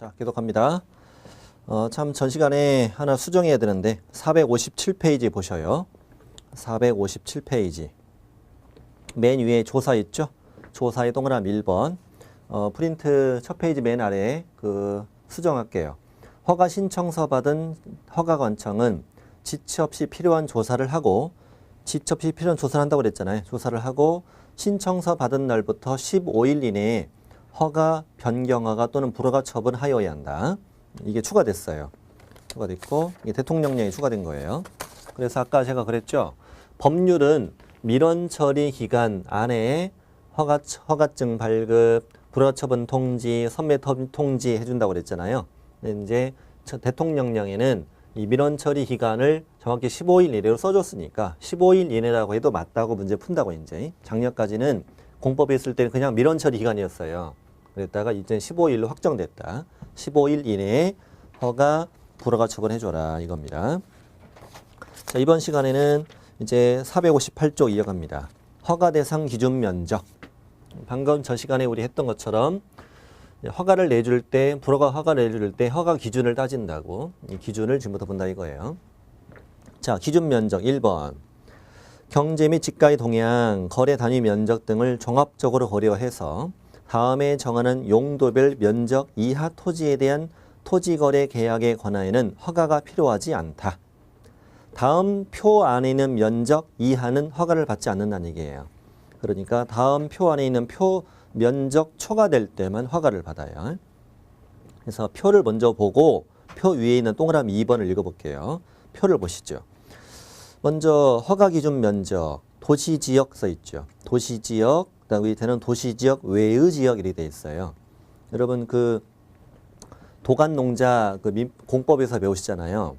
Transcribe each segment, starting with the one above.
자, 계속합니다. 참 전 시간에 하나 수정해야 되는데 457페이지 보셔요. 457페이지. 맨 위에 조사 있죠? 조사의 동그라미 1번. 프린트 첫 페이지 맨 아래에 수정할게요. 허가 신청서 받은 허가관청은 지체 없이 필요한 조사를 하고, 지체 없이 필요한 조사를 한다고 그랬잖아요. 조사를 하고 신청서 받은 날부터 15일 이내에 허가, 변경허가 또는 불허가 처분하여야 한다. 이게 추가됐어요. 추가됐고 이게 대통령령이 추가된 거예요. 그래서 아까 제가 그랬죠. 법률은 민원 처리 기간 안에 허가증 발급, 불허 처분 통지, 선매 통지 해준다고 그랬잖아요. 근데 이제 대통령령에는 이 민원 처리 기간을 정확히 15일 이내로 써줬으니까 15일 이내라고 해도 맞다고 문제 푼다고. 이제 작년까지는 공법에 있을 때는 그냥 민원 처리 기간이었어요. 그랬다가 이제 15일로 확정됐다. 15일 이내에 허가, 불허가 처분해줘라 이겁니다. 자, 이번 시간에는 이제 458쪽 이어갑니다. 허가 대상 기준 면적. 방금 전 시간에 우리 했던 것처럼 허가를 내줄 때, 불허가 허가를 내줄 때 허가 기준을 따진다고. 이 기준을 지금부터 본다 이거예요. 자, 기준 면적 1번. 경제 및 지가의 동향, 거래 단위 면적 등을 종합적으로 고려해서 다음에 정하는 용도별 면적 이하 토지에 대한 토지거래 계약에 관하여는 허가가 필요하지 않다. 다음 표 안에 있는 면적 이하는 허가를 받지 않는다는 얘기예요. 그러니까 다음 표 안에 있는 표 면적 초과될 때만 허가를 받아요. 그래서 표를 먼저 보고 표 위에 있는 동그라미 2번을 읽어볼게요. 표를 보시죠. 먼저 허가 기준 면적, 도시지역 써 있죠. 도시지역, 그다음 밑에는 도시지역 외의 지역 이렇게 돼 있어요. 여러분 도간농자 공법에서 배우시잖아요.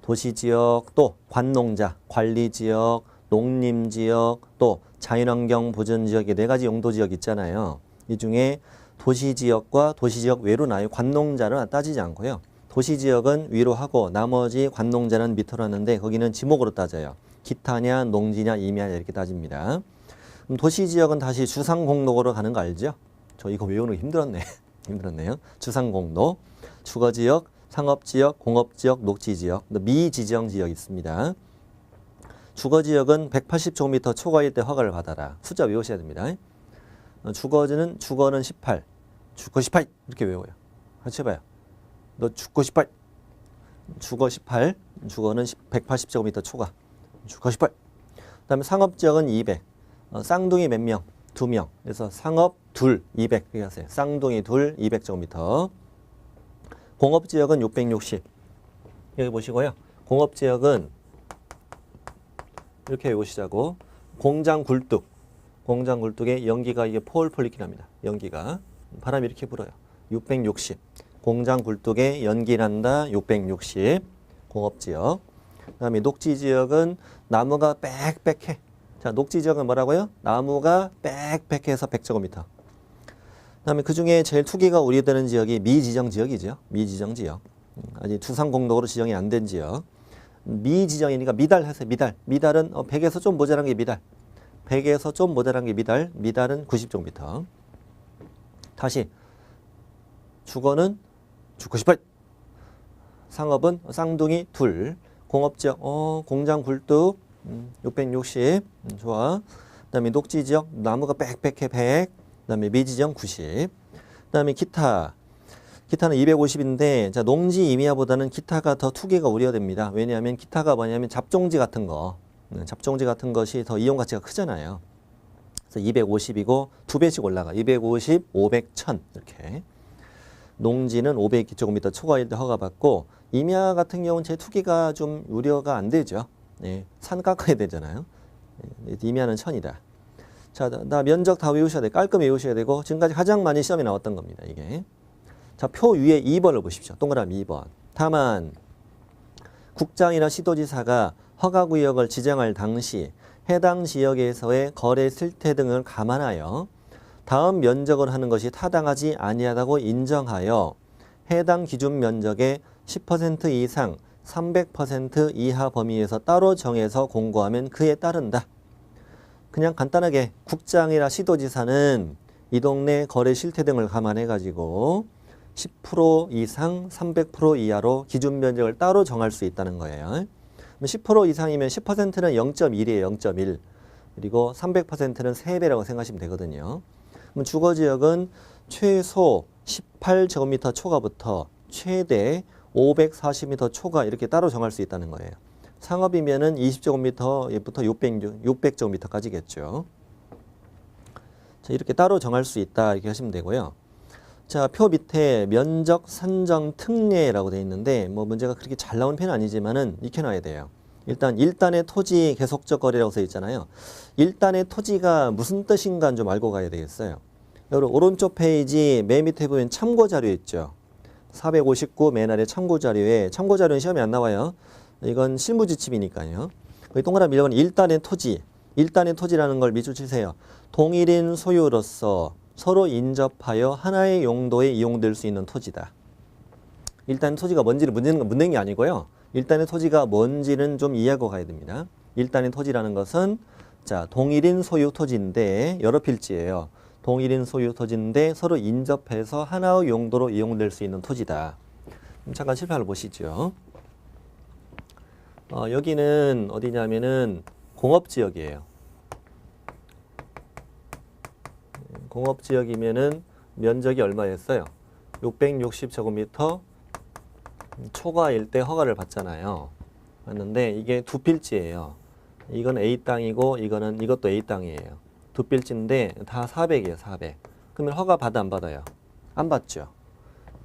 도시지역, 또 관농자, 관리지역, 농림지역, 또 자연환경 보전지역의 4가지 용도지역 있잖아요. 이 중에 도시지역과 도시지역 외로 나요. 관농자는 따지지 않고요. 도시지역은 위로 하고 나머지 관농자는 밑으로 하는데 거기는 지목으로 따져요. 기타냐, 농지냐, 임야냐 이렇게 따집니다. 그럼 도시지역은 다시 주상공록으로 가는 거 알죠? 저 이거 외우는 거 힘들었네. 힘들었네요. 주상공록, 주거지역, 상업지역, 공업지역, 녹지지역, 미지정지역 있습니다. 주거지역은 180제곱미터 초과일 때 허가를 받아라. 숫자 외우셔야 됩니다. 주거는 18, 주거 18 이렇게 외워요. 같이 해봐요. 너 주거 18, 주거 18, 주거는 180제곱미터 초과, 주거 18. 그다음에 상업지역은 200, 쌍둥이 몇 명? 2명. 그래서 상업 둘 200 이렇게 하세요. 쌍둥이 둘 200제곱미터. 공업지역은 660. 여기 보시고요. 공업지역은 이렇게 외우시자고. 공장 굴뚝. 공장 굴뚝에 연기가 이게 폴폴리킨 납니다. 연기가. 바람이 이렇게 불어요. 660. 공장 굴뚝에 연기 난다. 660. 공업지역. 그 다음에 녹지지역은 나무가 빽빽해. 자, 녹지지역은 뭐라고요? 나무가 빽빽해서 100제곱미터. 그 다음에 그 중에 제일 투기가 우려되는 지역이 미지정지역이죠. 미지정지역. 아직 주상공록으로 지정이 안 된 지역. 미지정이니까 미달 하세요. 미달. 미달은 100에서 좀 모자란 게 미달. 100에서 좀 모자란 게 미달. 미달은 90제곱미터. 다시 주거는 주거 18. 상업은 쌍둥이 둘. 공업지역 공장 굴뚝 660. 좋아. 그다음에 녹지지역 나무가 빽빽해 100. 그다음에 미지정 90. 그다음에 기타는 250인데 자, 농지 임야보다는 기타가 더 투기가 우려됩니다. 왜냐하면 기타가 뭐냐면 잡종지 같은 거, 잡종지 같은 것이 더 이용 가치가 크잖아요. 그래서 250이고 2배씩 올라가. 250, 500, 1000 이렇게. 농지는 500제곱미터 초과일 때 허가받고 임야 같은 경우는 제 투기가 좀 우려가 안 되죠. 네, 산 깎아야 되잖아요. 임야는 1000이다. 자, 나 면적 다 외우셔야 돼. 깔끔히 외우셔야 되고 지금까지 가장 많이 시험에 나왔던 겁니다. 이게. 자, 표 위에 2번을 보십시오. 동그라미 2번. 다만 국장이나 시도지사가 허가구역을 지정할 당시 해당 지역에서의 거래 실태 등을 감안하여 다음 면적을 하는 것이 타당하지 아니하다고 인정하여 해당 기준 면적의 10% 이상 300% 이하 범위에서 따로 정해서 공고하면 그에 따른다. 그냥 간단하게 국장이나 시도지사는 이 동네 거래 실태 등을 감안해 가지고 10% 이상 300% 이하로 기준 면적을 따로 정할 수 있다는 거예요. 10% 이상이면 10%는 0.1이에요. 0.1. 그리고 300%는 3배라고 생각하시면 되거든요. 그럼 주거지역은 최소 18제곱미터 초과부터 최대 540m 초과 이렇게 따로 정할 수 있다는 거예요. 상업이면은 20제곱미터부터 600제곱미터까지겠죠. 자, 이렇게 따로 정할 수 있다 이렇게 하시면 되고요. 자, 표 밑에 면적 산정 특례라고 되어 있는데 뭐 문제가 그렇게 잘 나온 편은 아니지만은 익혀놔야 돼요. 일단 1단의 토지 계속적 거래라고 써 있잖아요. 1단의 토지가 무슨 뜻인가 좀 알고 가야 되겠어요. 여러분 오른쪽 페이지 맨 밑에 보면 참고 자료 있죠. 459 맨 아래 참고 자료에 참고 자료는 시험에 안 나와요. 이건 실무 지침이니까요. 거기 동그라미 1번 1단의 토지. 1단의 토지라는 걸 밑줄 치세요. 동일인 소유로서 서로 인접하여 하나의 용도에 이용될 수 있는 토지다. 일단 토지가 뭔지를 묻는 게 아니고요. 일단의 토지가 뭔지는 좀 이해하고 가야 됩니다. 일단의 토지라는 것은 자, 동일인 소유 토지인데 여러 필지예요. 동일인 소유 토지인데 서로 인접해서 하나의 용도로 이용될 수 있는 토지다. 잠깐 실판을 보시죠. 여기는 어디냐면은 공업지역이에요. 공업지역이면은 면적이 얼마였어요? 660제곱미터 초과일 때 허가를 받잖아요. 맞는데 이게 두 필지예요. 이건 A 땅이고 이것도 A 땅이에요. 두 필지인데 다 400이에요. 400. 그러면 허가 받아 안 받아요? 안 받죠.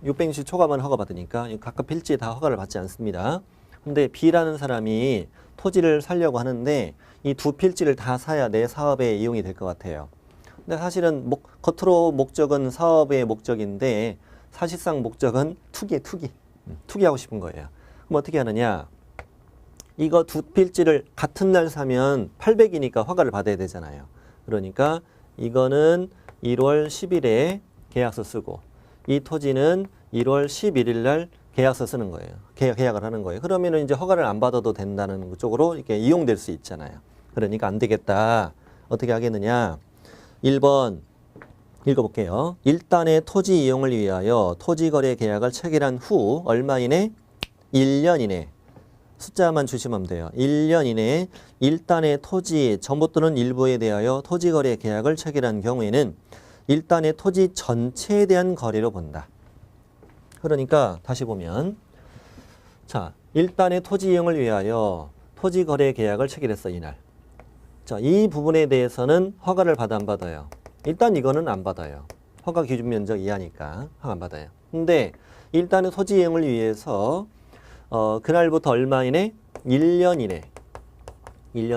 660 초과만 허가 받으니까 각각 필지에 다 허가를 받지 않습니다. 근데 B라는 사람이 토지를 사려고 하는데 이 두 필지를 다 사야 내 사업에 이용이 될 것 같아요. 근데 사실은 겉으로 목적은 사업의 목적인데 사실상 목적은 투기하고 싶은 거예요. 그럼 어떻게 하느냐? 이거 두 필지를 같은 날 사면 800이니까 허가를 받아야 되잖아요. 그러니까 이거는 1월 10일에 계약서 쓰고 이 토지는 1월 11일 날 계약서 쓰는 거예요. 계약을 하는 거예요. 그러면은 이제 허가를 안 받아도 된다는 쪽으로 이렇게 이용될 수 있잖아요. 그러니까 안 되겠다. 어떻게 하겠느냐? 1번 읽어볼게요. 1단의 토지 이용을 위하여 토지거래 계약을 체결한 후 얼마 이내? 1년 이내. 숫자만 주시면 돼요. 1년 이내에 1단의 토지 전부 또는 일부에 대하여 토지거래 계약을 체결한 경우에는 1단의 토지 전체에 대한 거래로 본다. 그러니까 다시 보면 자, 1단의 토지 이용을 위하여 토지거래 계약을 체결했어 이날. 자, 이 부분에 대해서는 허가를 받아 안 받아요? 일단 이거는 안 받아요. 허가 기준 면적 이하니까 허가 안 받아요. 근데 일단은 토지 이용을 위해서 그날부터 얼마 이내? 1년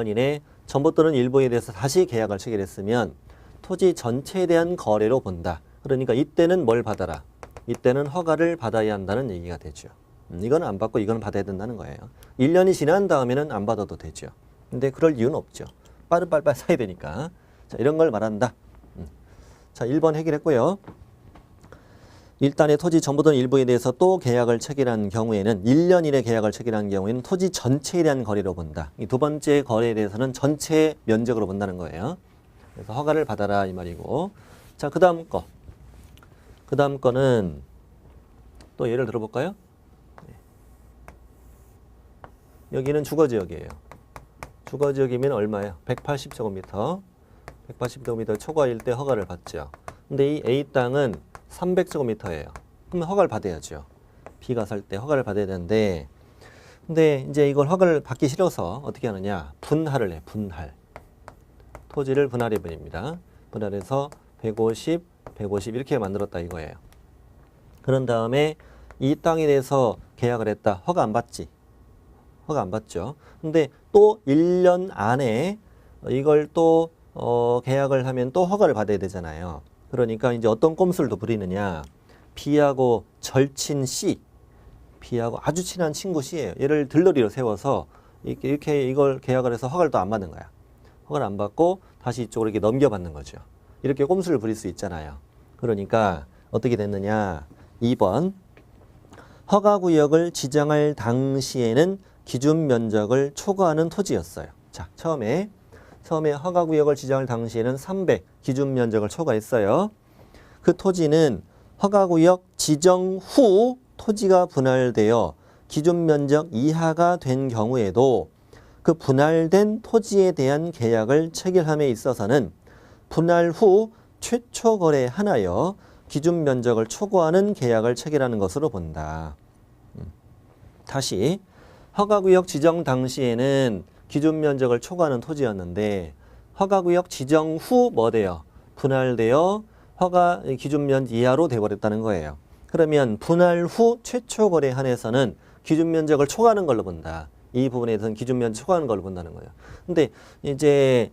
이내 전부 또는 일부에 대해서 다시 계약을 체결했으면 토지 전체에 대한 거래로 본다. 그러니까 이때는 뭘 받아라? 이때는 허가를 받아야 한다는 얘기가 되죠. 이거는 안 받고 이거는 받아야 된다는 거예요. 1년이 지난 다음에는 안 받아도 되죠. 근데 그럴 이유는 없죠. 빨리 사야 되니까. 자, 이런 걸 말한다. 자, 1번 해결했고요. 일단의 토지 전부 또는 일부에 대해서 또 계약을 체결한 경우에는 1년 이내 계약을 체결한 경우에는 토지 전체에 대한 거래로 본다. 이 두 번째 거래에 대해서는 전체 면적으로 본다는 거예요. 그래서 허가를 받아라 이 말이고. 자, 그 다음 거는 또 예를 들어볼까요? 여기는 주거지역이에요. 주거지역이면 얼마예요? 180제곱미터. 180제곱미터 초과일 때 허가를 받죠. 근데 이 A 땅은 300제곱미터예요. 그러면 허가를 받아야죠. B가 살 때 허가를 받아야 되는데 근데 이제 이걸 허가를 받기 싫어서 어떻게 하느냐? 분할을 해. 분할. 토지를 분할해 버립니다. 분할해서 150, 150 이렇게 만들었다 이거예요. 그런 다음에 이 땅에 대해서 계약을 했다. 허가 안 받지. 허가 안 받죠. 근데 또 1년 안에 이걸 또 계약을 하면 또 허가를 받아야 되잖아요. 그러니까 이제 어떤 꼼수를 더 부리느냐. B하고 절친 C, B하고 아주 친한 친구 C예요. 얘를 들러리로 세워서 이렇게 이걸 계약을 해서 허가를 또 안 받는 거야. 허가를 안 받고 다시 이쪽으로 이렇게 넘겨받는 거죠. 이렇게 꼼수를 부릴 수 있잖아요. 그러니까 어떻게 됐느냐. 2번 허가구역을 지정할 당시에는 기준 면적을 초과하는 토지였어요. 자, 처음에 허가구역을 지정할 당시에는 300 기준 면적을 초과했어요. 그 토지는 허가구역 지정 후 토지가 분할되어 기준 면적 이하가 된 경우에도 그 분할된 토지에 대한 계약을 체결함에 있어서는 분할 후 최초 거래하나여 기준 면적을 초과하는 계약을 체결하는 것으로 본다. 다시 허가구역 지정 당시에는 기준 면적을 초과하는 토지였는데 허가구역 지정 후 뭐 돼요? 분할되어 허가 기준 면적 이하로 돼버렸다는 거예요. 그러면 분할 후 최초 거래에 한해서는 기준 면적을 초과하는 걸로 본다. 이 부분에 대해서는 기준 면적 초과하는 걸로 본다는 거예요. 근데 이제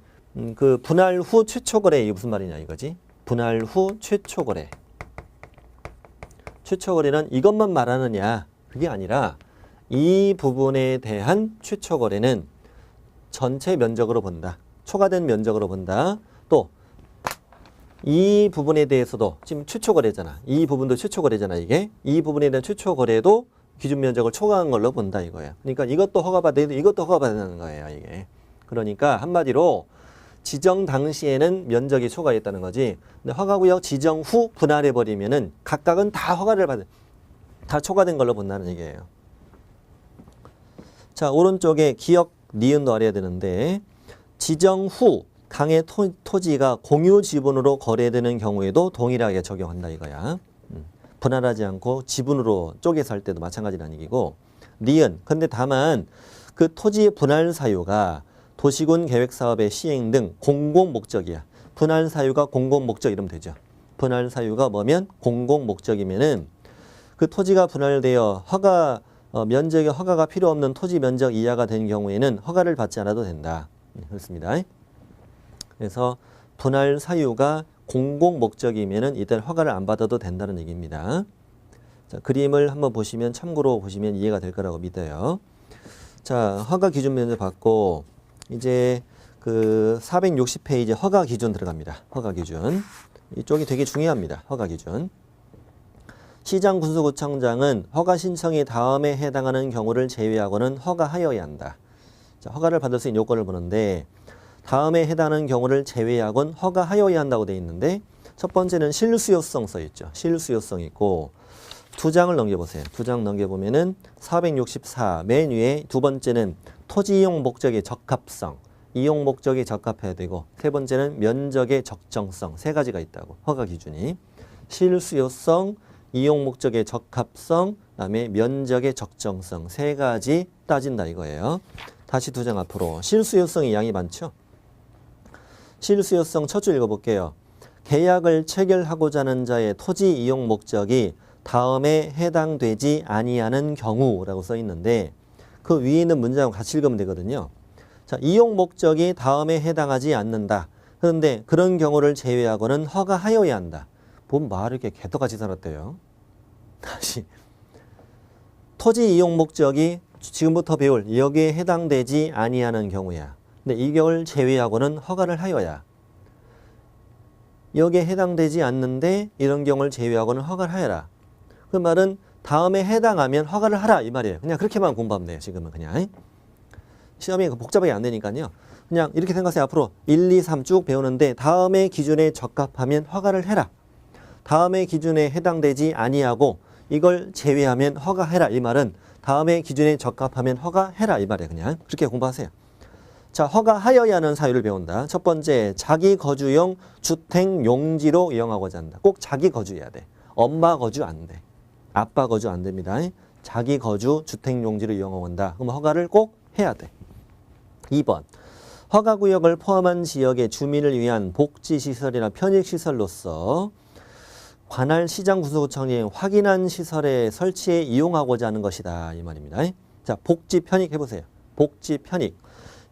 그 분할 후 최초 거래 이게 무슨 말이냐 이거지? 분할 후 최초 거래. 최초 거래는 이것만 말하느냐? 그게 아니라 이 부분에 대한 최초 거래는 전체 면적으로 본다. 초과된 면적으로 본다. 또 이 부분에 대해서도 지금 최초 거래잖아. 이 부분도 최초 거래잖아, 이게. 이 부분에 대한 최초 거래도 기준 면적을 초과한 걸로 본다 이거야. 그러니까 이것도 허가받아야 돼, 이것도 허가받는 거예요, 이게. 그러니까 한마디로 지정 당시에는 면적이 초과했다는 거지. 근데 허가구역 지정 후 분할해 버리면은 각각은 다 허가를 받은, 다 초과된 걸로 본다는 얘기예요. 자, 오른쪽에 기역 니은도 알아야 되는데 지정 후 강의 토지가 공유 지분으로 거래되는 경우에도 동일하게 적용한다 이거야. 분할하지 않고 지분으로 쪼개서 할 때도 마찬가지라는 얘기고. 니은, 근데 다만 그 토지의 분할 사유가 도시군 계획사업의 시행 등 공공목적이야. 분할 사유가 공공목적 이러면 되죠. 분할 사유가 뭐면 공공목적이면은 그 토지가 분할되어 면적의 허가가 필요 없는 토지 면적 이하가 된 경우에는 허가를 받지 않아도 된다. 그렇습니다. 그래서 분할 사유가 공공목적이면은 이때 허가를 안 받아도 된다는 얘기입니다. 자, 그림을 한번 보시면 참고로 보시면 이해가 될 거라고 믿어요. 자, 허가 기준 면적 받고 이제 그 460페이지 허가 기준 들어갑니다. 허가 기준. 이쪽이 되게 중요합니다. 허가 기준. 시장 군수구청장은 허가 신청이 다음에 해당하는 경우를 제외하고는 허가하여야 한다. 자, 허가를 받을 수 있는 요건을 보는데 다음에 해당하는 경우를 제외하고는 허가하여야 한다고 되어 있는데 첫 번째는 실수요성 써 있죠. 실수요성 있고 두 장을 넘겨보세요. 두 장 넘겨보면은 464 맨 위에 두 번째는 토지 이용 목적의 적합성, 이용 목적이 적합해야 되고 세 번째는 면적의 적정성 세 가지가 있다고 허가 기준이 실수요성, 이용 목적의 적합성, 그다음에 면적의 적정성 세 가지 따진다 이거예요. 다시 두 장 앞으로 실수요성이 양이 많죠. 실수요성 첫 줄 읽어볼게요. 계약을 체결하고자 하는 자의 토지 이용 목적이 다음에 해당되지 아니하는 경우라고 써 있는데 그 위에 있는 문장을 같이 읽으면 되거든요. 자, 이용 목적이 다음에 해당하지 않는다. 그런데 그런 경우를 제외하고는 허가하여야 한다. 보면 말을 이렇게 개떡같이 살았대요. 다시 토지 이용 목적이 지금부터 배울 여기에 해당되지 아니하는 경우야. 근데 이걸 제외하고는 허가를 하여야. 여기에 해당되지 않는데 이런 경우를 제외하고는 허가를 하여라. 그 말은 다음에 해당하면 허가를 하라 이 말이에요. 그냥 그렇게만 공부하면 돼요. 지금은 그냥. 시험이 복잡하게 안 되니까요. 그냥 이렇게 생각하세요. 앞으로 1, 2, 3 쭉 배우는데 다음의 기준에 적합하면 허가를 해라. 다음의 기준에 해당되지 아니하고 이걸 제외하면 허가해라 이 말은 다음의 기준에 적합하면 허가해라 이 말이에요. 그냥 그렇게 공부하세요. 자, 허가하여야 하는 사유를 배운다. 첫 번째, 자기 거주용 주택 용지로 이용하고자 한다. 꼭 자기 거주해야 돼. 엄마 거주 안 돼. 아빠 거주 안 됩니다. 자기 거주 주택 용지로 이용하고 한다. 그럼 허가를 꼭 해야 돼. 2번, 허가구역을 포함한 지역의 주민을 위한 복지시설이나 편익시설로서 관할 시장 군수구청이 확인한 시설의 설치에 이용하고자 하는 것이다. 이 말입니다. 자, 복지 편익 해보세요. 복지 편익.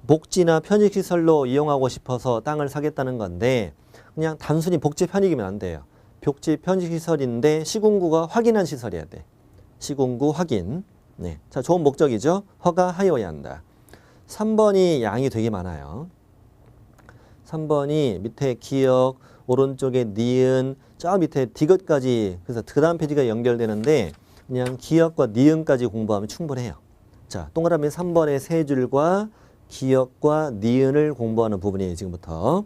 복지나 편익시설로 이용하고 싶어서 땅을 사겠다는 건데 그냥 단순히 복지 편익이면 안 돼요. 복지 편익시설인데 시군구가 확인한 시설이어야 돼. 시군구 확인. 네. 자, 좋은 목적이죠. 허가하여야 한다. 3번이 양이 되게 많아요. 3번이 밑에 기역, 오른쪽에 니은, 저 밑에 디귿까지 그래서 그 다음 페이지가 연결되는데 그냥 기역과 니은까지 공부하면 충분해요. 자, 동그라미 3번의 세 줄과 기역과 니은을 공부하는 부분이에요. 지금부터.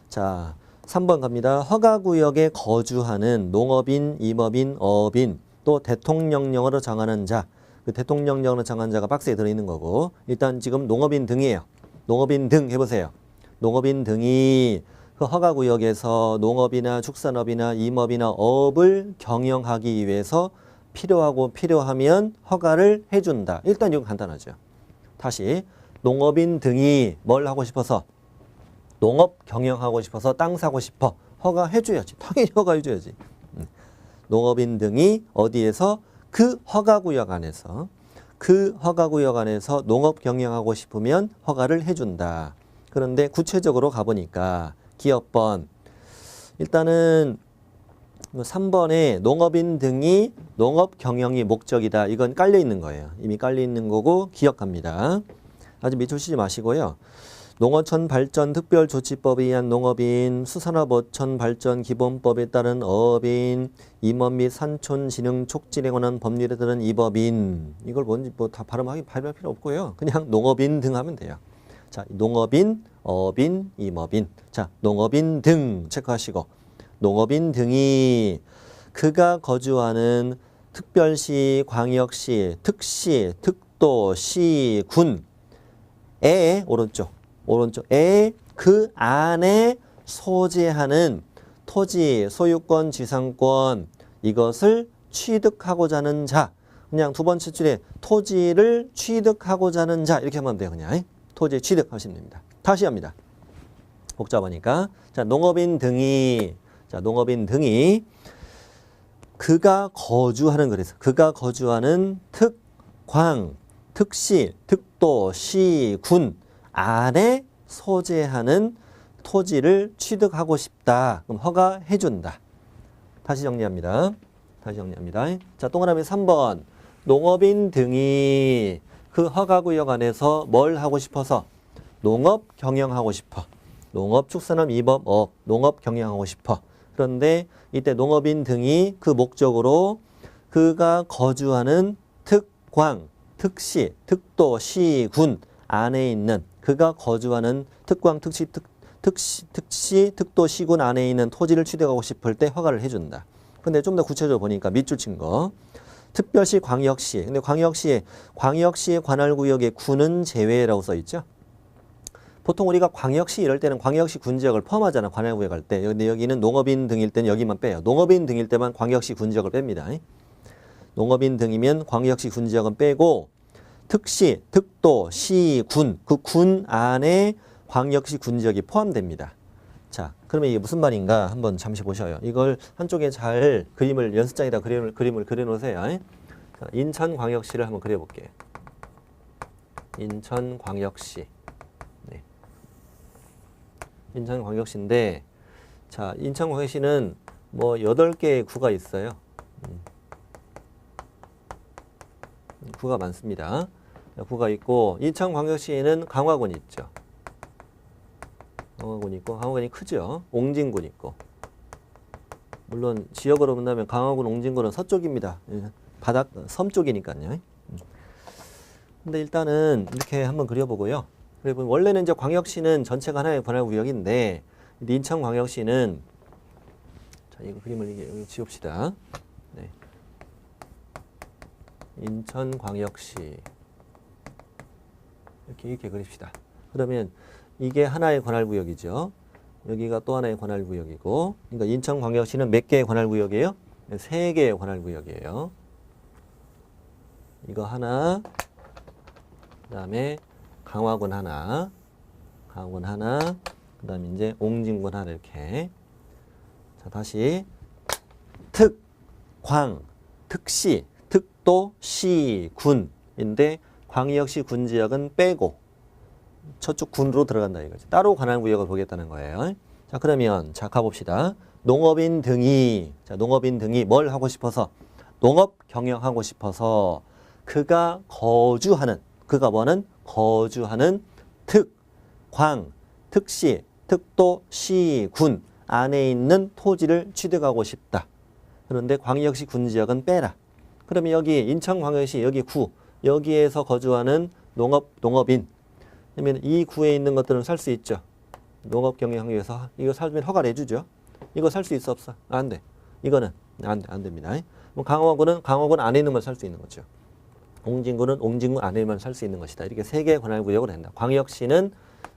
자, 3번 갑니다. 허가구역에 거주하는 농업인, 임업인, 어업인, 또 대통령령으로 정하는 자. 그 대통령령으로 정한 자가 박스에 들어있는 거고 일단 지금 농업인 등이에요. 농업인 등 해보세요. 농업인 등이 그 허가구역에서 농업이나 축산업이나 임업이나 어업을 경영하기 위해서 필요하면 허가를 해준다. 일단 이건 간단하죠. 다시 농업인 등이 뭘 하고 싶어서 농업 경영하고 싶어서 땅 사고 싶어. 허가해줘야지. 당연히 허가해줘야지. 농업인 등이 어디에서 그 허가구역 안에서 농업 경영하고 싶으면 허가를 해준다. 그런데 구체적으로 가보니까 기업번 일단은 3번에 농업인 등이 농업 경영이 목적이다. 이건 깔려 있는 거예요. 이미 깔려 있는 거고 기억합니다. 아주 미루시지 마시고요. 농어촌 발전 특별조치법에 의한 농업인, 수산업 어촌 발전 기본법에 따른 어업인, 임업 및 산촌 진흥 촉진에 관한 법률에 따른 임업인. 이걸 뭔지 뭐 다 발음하기 발음할 필요 없고요. 그냥 농업인 등 하면 돼요. 자, 농업인, 어업인, 임업인. 자, 농업인 등 체크하시고 농업인 등이 그가 거주하는 특별시, 광역시, 특시, 특도, 시, 군에 오른쪽에 그 안에 소재하는 토지, 소유권, 지상권 이것을 취득하고자 하는 자. 그냥 두 번째 줄에 토지를 취득하고자 하는 자 이렇게 하면 돼요. 그냥 토지 취득하시면 됩니다. 다시 합니다. 복잡하니까. 자, 농업인 등이 그가 거주하는 그래서 그가 거주하는 특, 광, 특시, 특도, 시, 군 안에 소재하는 토지를 취득하고 싶다. 그럼 허가해준다. 다시 정리합니다. 자, 동그라미 3번. 농업인 등이 그 허가구역 안에서 뭘 하고 싶어서 농업 경영하고 싶어. 농업, 축산업, 임업, 어업, 농업 경영하고 싶어. 그런데 이때 농업인 등이 그 목적으로 그가 거주하는 특, 광, 특시, 특도, 시, 군 안에 있는 그가 거주하는 특광, 특시, 특도, 시군 안에 있는 토지를 취득하고 싶을 때 허가를 해준다. 근데 좀 더 구체적으로 보니까 밑줄 친 거. 특별시, 광역시. 근데 광역시의 관할구역에 군은 제외라고 써 있죠. 보통 우리가 광역시 이럴 때는 광역시 군지역을 포함하잖아. 관할구역 할 때. 근데 여기는 농업인 등일 때는 여기만 빼요. 농업인 등일 때만 광역시 군지역을 뺍니다. 농업인 등이면 광역시 군지역은 빼고 특시, 특도, 시, 군, 그 군 안에 광역시 군지역이 포함됩니다. 자, 그러면 이게 무슨 말인가 한번 잠시 보셔요. 이걸 한쪽에 잘 그림을 연습장에다 그림을 그려놓으세요. 자, 인천광역시를 한번 그려볼게요. 인천광역시. 네. 인천광역시인데, 자, 인천광역시는 뭐 8개의 구가 있어요. 구가 많습니다. 구가 있고 인천광역시에는 강화군 있죠. 강화군 있고 강화군이 크죠. 옹진군 있고 물론 지역으로 본다면 강화군, 옹진군은 서쪽입니다. 바닥 섬 쪽이니까요. 근데 일단은 이렇게 한번 그려보고요. 그리고 원래는 이제 광역시는 전체가 하나의 관할구역인데 인천광역시는 자 이거 그림을 여기 지웁시다. 네. 인천광역시 이렇게 그립시다. 그러면 이게 하나의 관할구역이죠. 여기가 또 하나의 관할구역이고, 그러니까 인천광역시는 몇 개의 관할구역이에요? 3개의 관할구역이에요. 이거 하나, 그 다음에 강화군 하나, 그 다음에 이제 옹진군 하나 이렇게. 자 다시 특, 광, 특시, 특도, 시, 군인데 광역시 군지역은 빼고 저쪽 군으로 들어간다 이거지. 따로 관할구역을 보겠다는 거예요. 자 그러면 자 가봅시다. 농업인 등이 뭘 하고 싶어서 농업 경영하고 싶어서 그가 거주하는 특, 광, 특시, 특도, 시, 군 안에 있는 토지를 취득하고 싶다. 그런데 광역시 군지역은 빼라. 그러면 여기 인천광역시 여기 구 여기에서 거주하는 농업인 그러면 이 구에 있는 것들은 살 수 있죠. 농업 경영하기 위해서 이거 살면 허가를 해주죠. 이거 살 수 있어 없어? 안 돼. 이거는 안 됩니다. 그럼 강화군 안에 있는 걸 살 수 있는 거죠. 옹진군은 옹진군 안에만 살 수 있는 것이다. 이렇게 세 개의 관할구역을 한다. 광역시는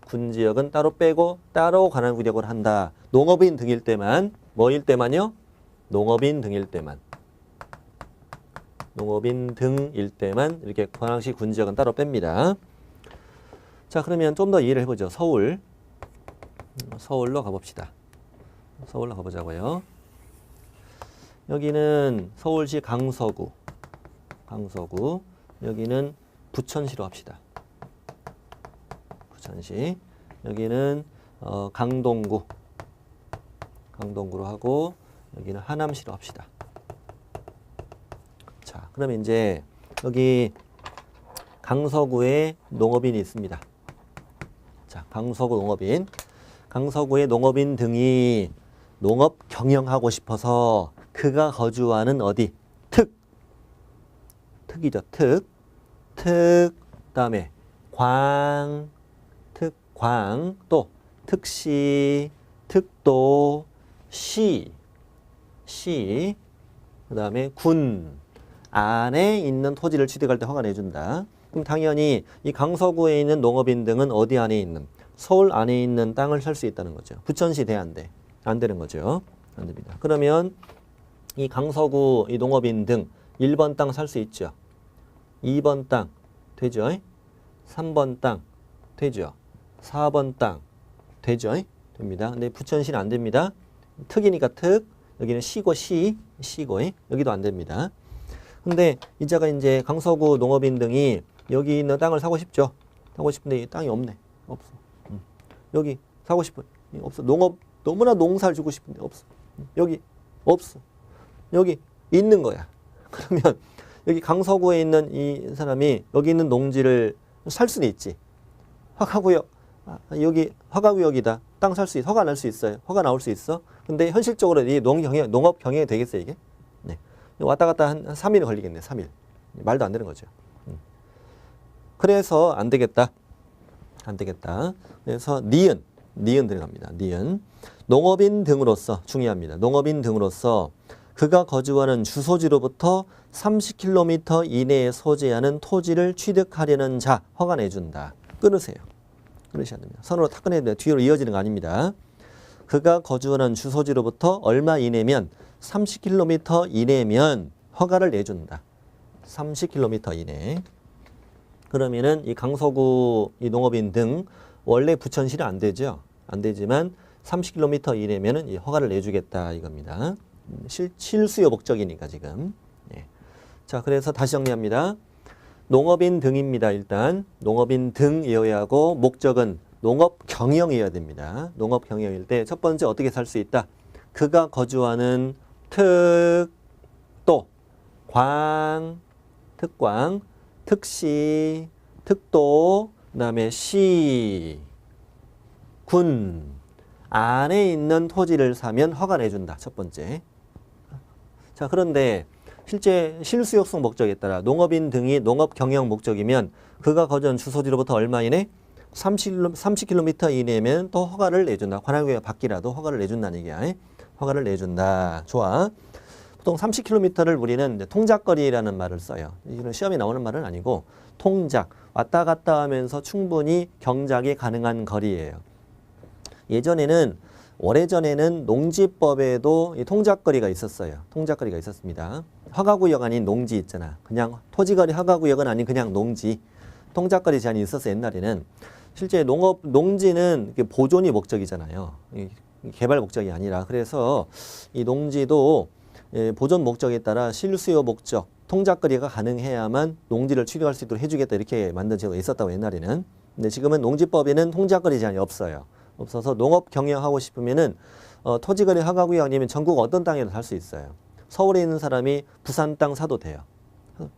군지역은 따로 빼고 따로 관할구역을 한다. 농업인 등일 때만, 뭐일 때만요? 농업인 등일 때만. 농업인 등일 때만 이렇게 광역시 군지역은 따로 뺍니다. 자, 그러면 좀 더 이해를 해보죠. 서울로 가봅시다. 서울로 가보자고요. 여기는 서울시 강서구. 여기는 부천시로 합시다. 부천시. 여기는 강동구로 하고 여기는 하남시로 합시다. 자, 그러면 이제 여기 강서구에 농업인이 있습니다. 자, 강서구 농업인. 강서구의 농업인 등이 농업 경영하고 싶어서 그가 거주하는 어디? 특이죠. 그다음에 광, 또 특시, 특도, 시, 그다음에 군 안에 있는 토지를 취득할 때 허가 내준다. 그럼 당연히 이 강서구에 있는 농업인 등은 어디 안에 있는? 서울 안에 있는 땅을 살 수 있다는 거죠. 부천시 돼 안 돼? 안 되는 거죠. 안 됩니다. 그러면 이 강서구 이 농업인 등 1번 땅 살 수 있죠. 2번 땅 되죠. 3번 땅 되죠. 4번 땅 되죠. 됩니다. 근데 부천시는 안 됩니다. 특이니까 여기는 시고 여기도 안 됩니다. 근데 이자가 이제 강서구 농업인 등이 여기 있는 땅을 사고 싶죠. 사고 싶은데 이 땅이 없네. 없어. 여기 사고 싶은 없어. 너무나 농사를 주고 싶은데 없어. 여기 없어. 여기 있는 거야. 그러면 여기 강서구에 있는 이 사람이 여기 있는 농지를 살 수는 있지. 허가구역. 여기 허가구역이다. 땅 살 수 있어. 허가 날 수 있어요. 허가 나올 수 있어. 근데 현실적으로 이 농업 경영이 되겠어요, 이게? 네. 왔다 갔다 한 3일 걸리겠네. 3일. 말도 안 되는 거죠. 그래서 안 되겠다. 그래서 니은 들어갑니다. 니은. 농업인 등으로서 중요합니다. 농업인 등으로서 그가 거주하는 주소지로부터 30km 이내에 소재하는 토지를 취득하려는 자 허가 내준다. 끊으세요. 끊으셔야 됩니다. 선으로 탁 끊어야 돼요. 뒤로 이어지는 거 아닙니다. 그가 거주하는 주소지로부터 얼마 이내면 30km 이내면 허가를 내준다. 30km 이내. 그러면은 이 강서구 이 농업인 등 원래 부천시는 안 되죠. 안 되지만 30km 이내면은 이 허가를 내주겠다 이겁니다. 실수요 목적이니까 지금. 예. 자, 그래서 다시 정리합니다. 농업인 등입니다. 일단 농업인 등이어야 하고 목적은 농업 경영이어야 됩니다. 농업 경영일 때 첫 번째 어떻게 살 수 있다? 그가 거주하는 특도, 특광, 특시, 특도, 그다음에 시, 군 안에 있는 토지를 사면 허가 내준다. 첫 번째. 자, 그런데 실제 실수요성 목적에 따라 농업인 등이 농업 경영 목적이면 그가 거주한 주소지로부터 얼마 이내? 30km 이내면 또 허가를 내준다. 관할구역 밖이라도 허가를 내준다는 얘기야. 허가를 내준다. 좋아. 보통 30km를 우리는 통작거리라는 말을 써요. 이런 시험에 나오는 말은 아니고 통작, 왔다 갔다 하면서 충분히 경작이 가능한 거리예요. 오래전에는 농지법에도 이 통작거리가 있었어요. 통작거리가 있었습니다. 허가구역 아닌 농지 있잖아. 그냥 토지거리 허가구역은 아닌 그냥 농지. 통작거리 제한이 있었어 옛날에는. 실제 농지는 보존이 목적이잖아요. 개발 목적이 아니라. 그래서 이 농지도 보존 목적에 따라 실수요 목적, 통작거리가 가능해야만 농지를 취득할 수 있도록 해주겠다 이렇게 만든 제도가 있었다고 옛날에는. 근데 지금은 농지법에는 통작거리 제한이 없어요. 없어서 농업 경영하고 싶으면은 토지거리 허가구역 아니면 전국 어떤 땅에도 살 수 있어요. 서울에 있는 사람이 부산 땅 사도 돼요.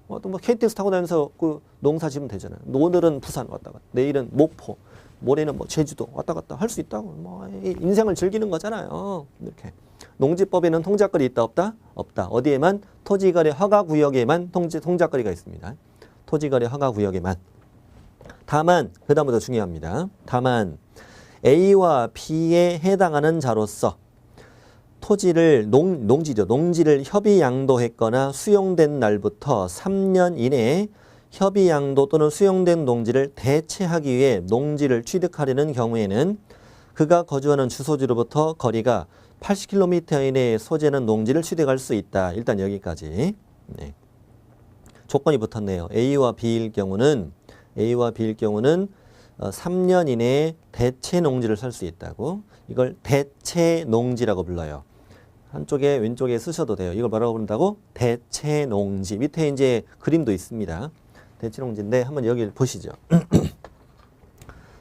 또 KTX 타고 다니면서 그 농사 지으면 되잖아요. 오늘은 부산 왔다 갔다, 내일은 목포, 모레는 제주도 왔다 갔다 할 수 있다고. 인생을 즐기는 거잖아요. 이렇게. 농지법에는 통작거리 있다 없다? 없다. 어디에만? 토지거래 허가구역에만 통작거리가 있습니다. 토지거래 허가구역에만. 다만, 그 다음부터 중요합니다. 다만 A와 B에 해당하는 자로서 토지를 농지죠. 농지를 협의 양도했거나 수용된 날부터 3년 이내에 협의 양도 또는 수용된 농지를 대체하기 위해 농지를 취득하려는 경우에는 그가 거주하는 주소지로부터 거리가 80km 이내의 소재는 농지를 취득할 수 있다. 일단 여기까지. 네. 조건이 붙었네요. A와 B일 경우는 3년 이내에 대체 농지를 살 수 있다고. 이걸 대체 농지라고 불러요. 한쪽에 왼쪽에 쓰셔도 돼요. 이걸 뭐라고 부른다고? 대체 농지. 밑에 이제 그림도 있습니다. 대체 농지인데 한번 여기 보시죠.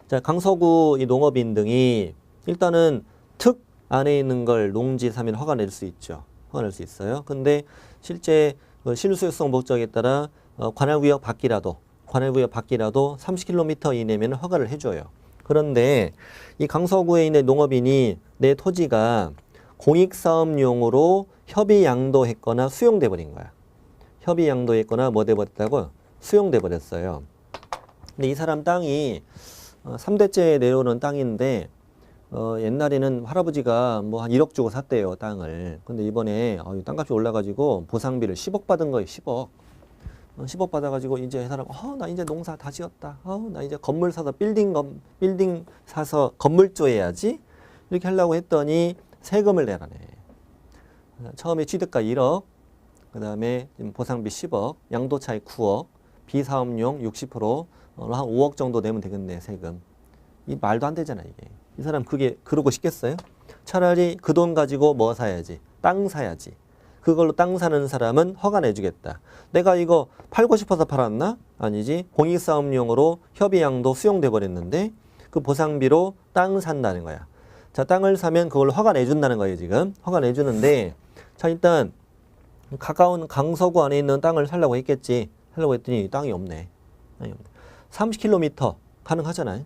자, 강서구 이 농업인 등이 일단은 특 안에 있는 걸 농지 사면 허가 낼 수 있죠. 허가 낼 수 있어요. 근데 실제 실수요성 목적에 따라 관할구역 밖이라도 30km 이내면 허가를 해줘요. 그런데 이 강서구에 있는 농업인이 내 토지가 공익사업용으로 협의 양도했거나 수용돼 버린 거야. 협의 양도했거나 뭐 돼 버렸다고? 수용돼 버렸어요. 근데 이 사람 땅이 3대째 내려오는 땅인데 옛날에는 할아버지가 뭐 한 1억 주고 샀대요, 땅을. 근데 이번에 땅값이 올라가지고 보상비를 10억 받은 거예요, 10억. 10억 받아가지고 이제 이 사람, 나 이제 농사 다 지었다. 나 이제 건물 사서 빌딩 사서 건물조 해야지. 이렇게 하려고 했더니 세금을 내라네. 처음에 취득가 1억, 그 다음에 보상비 10억, 양도차익 9억, 비사업용 60%, 한 5억 정도 내면 되겠네, 세금. 이 말도 안 되잖아, 이게. 이 사람 그러고 싶겠어요? 차라리 그 돈 가지고 뭐 사야지? 땅 사야지. 그걸로 땅 사는 사람은 허가 내주겠다. 내가 이거 팔고 싶어서 팔았나? 아니지. 공익사업용으로 협의양도 수용돼 버렸는데 그 보상비로 땅 산다는 거야. 자, 땅을 사면 그걸 허가 내준다는 거예요, 지금. 허가 내주는데, 자, 일단 가까운 강서구 안에 있는 땅을 살려고 했겠지. 살려고 했더니 땅이 없네. 30km 가능하잖아요.